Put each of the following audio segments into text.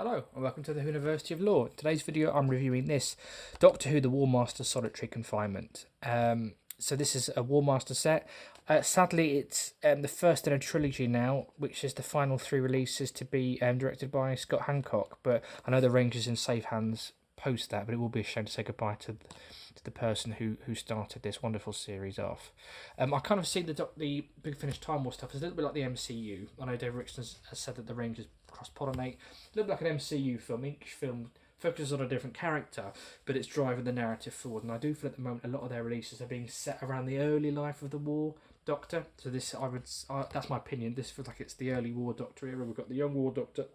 Hello and welcome to the University of Law. In today's video I'm reviewing this Doctor Who The War Master Solitary Confinement. So this is a War Master set. Sadly it's the first in a trilogy now, which is the final 3 releases to be directed by Scott Hancock. But I know the Ranger's in safe hands post that, but it will be a shame to say goodbye to the person who started this wonderful series off. I kind of see the Big Finish Time War stuff as a little bit like the MCU. I know Dave Rickson has said that the Rangers cross-pollinate. A little bit like an MCU film. Each film focuses on a different character, but it's driving the narrative forward. And I do feel at the moment a lot of their releases are being set around the early life of the War Doctor. So this, that's my opinion. This feels like it's the early War Doctor era. We've got the young War Doctor.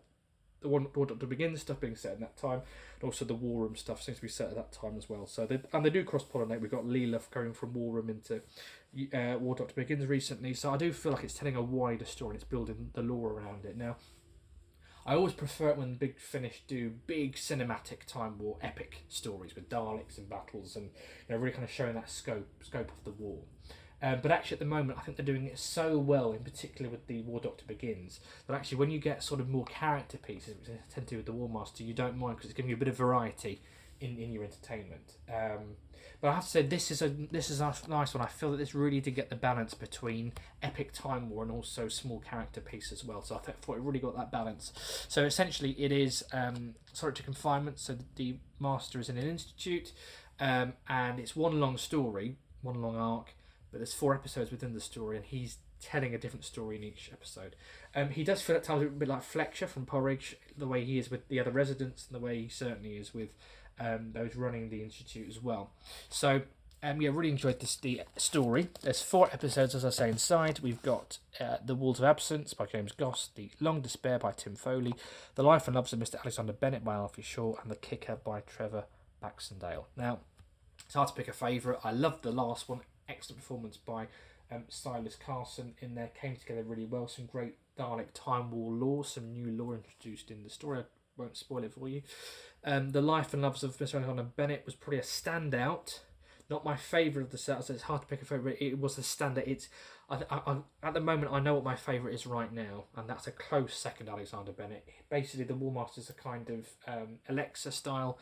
The War Doctor Begins stuff being set in that time, and also the War Room stuff seems to be set at that time as well. So they do cross-pollinate. We've got Leela going from War Room into War Doctor Begins recently. So I do feel like it's telling a wider story and it's building the lore around it. Now, I always prefer it when Big Finish do big cinematic Time War epic stories with Daleks and battles and really kind of showing that scope of the war. But actually at the moment I think they're doing it so well, in particular with the War Doctor Begins, that actually when you get sort of more character pieces, which they tend to do with the War Master, you don't mind because it's giving you a bit of variety in your entertainment. But I have to say this is a nice one. I feel that this really did get the balance between epic Time War and also small character piece as well. So I thought it really got that balance. So essentially it is Solitary Confinement. So the Master is in an institute, and it's one long story, one long arc. But there's 4 episodes within the story, and he's telling a different story in each episode. He does feel at times a bit like Fletcher from Porridge, the way he is with the other residents, and the way he certainly is with those running the institute as well. So, really enjoyed the story. There's 4 episodes, as I say, inside. We've got The Walls of Absence by James Goss, The Long Despair by Tim Foley, The Life and Loves of Mr. Alexander Bennett by Alfie Shaw, and The Kicker by Trevor Baxendale. Now, it's hard to pick a favourite. I loved the last one. Excellent performance by Silas Carson in there, came together really well. Some great Dalek Time War lore, some new lore introduced in the story. I won't spoil it for you. The Life and Loves of Mr. Alexander Bennett was probably a standout. Not my favourite of the set, so it's hard to pick a favourite. It was a standout. It's I, at the moment I know what my favourite is right now, and that's a close second, Alexander Bennett. Basically, the War Master is a kind of Alexa style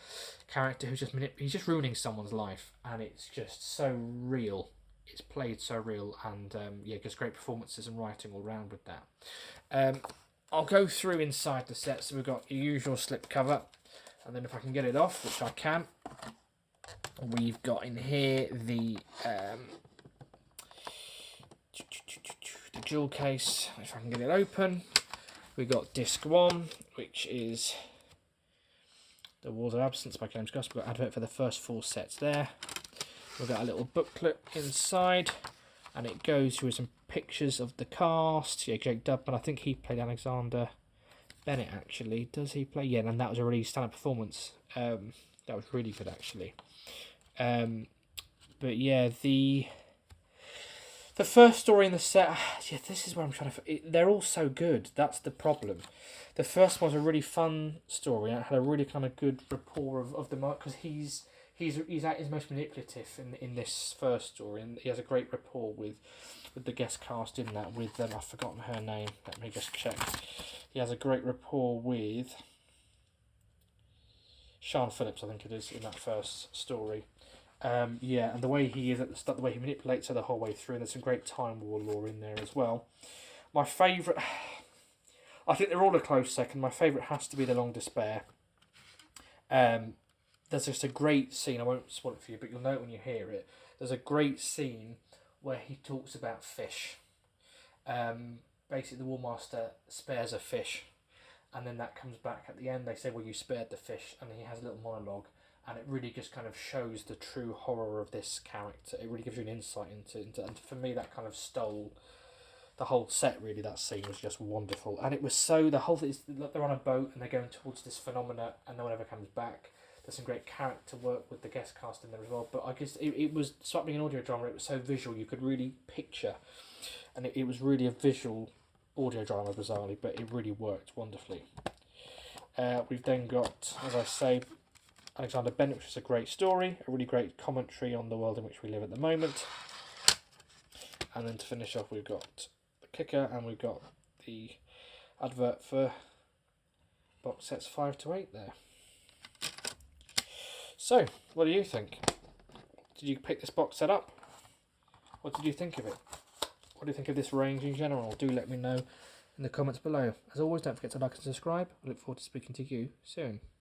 character who's he's just ruining someone's life, and it's just so real. It's played so real, and just great performances and writing all round with that. I'll go through inside the set. So we've got your usual slip cover, and then if I can get it off, which I can, we've got in here the jewel case. If I can get it open, we've got disc 1, which is The Walls of Absence by James Goss. We've got advert for the first 4 sets there. We've got a little booklet inside, and it goes through some pictures of the cast. Yeah, Jake Dubman, I think he played Alexander Bennett actually. Does he play? Yeah, and that was a really standout performance. That was really good actually. But yeah, the first story in the set, this is where I'm trying to... They're all so good. That's the problem. The first one was a really fun story, and it had a really kind of good rapport of the mark, because he's at his most manipulative in this first story, and he has a great rapport with the guest cast in that, with them. I've forgotten her name, let me just check. He has a great rapport with Sian Phillips, I think it is, in that first story. And the way he is at the start, the way he manipulates her the whole way through, and there's some great Time War lore in there as well. My favourite, I think they're all a close second. My favourite has to be The Long Despair. There's just a great scene, I won't spoil it for you, but you'll know it when you hear it. There's a great scene where he talks about fish. Basically, the War Master spares a fish, and then that comes back at the end. They say, well, you spared the fish, and he has a little monologue, and it really just kind of shows the true horror of this character. It really gives you an insight into and for me, that kind of stole the whole set, really. That scene was just wonderful. And it was so, the whole thing is, they're on a boat, and they're going towards this phenomena, and no one ever comes back. There's some great character work with the guest cast in there as well. But I guess it was, despite being an audio drama, it was so visual, you could really picture. And it was really a visual audio drama, bizarrely, but it really worked wonderfully. We've then got, as I say, Alexander Bennett, which is a great story, a really great commentary on the world in which we live at the moment. And then to finish off, we've got The Kicker, and we've got the advert for box sets 5 to 8 there. So, what do you think? Did you pick this box set up? What did you think of it? What do you think of this range in general? Do let me know in the comments below. As always, don't forget to like and subscribe. I look forward to speaking to you soon.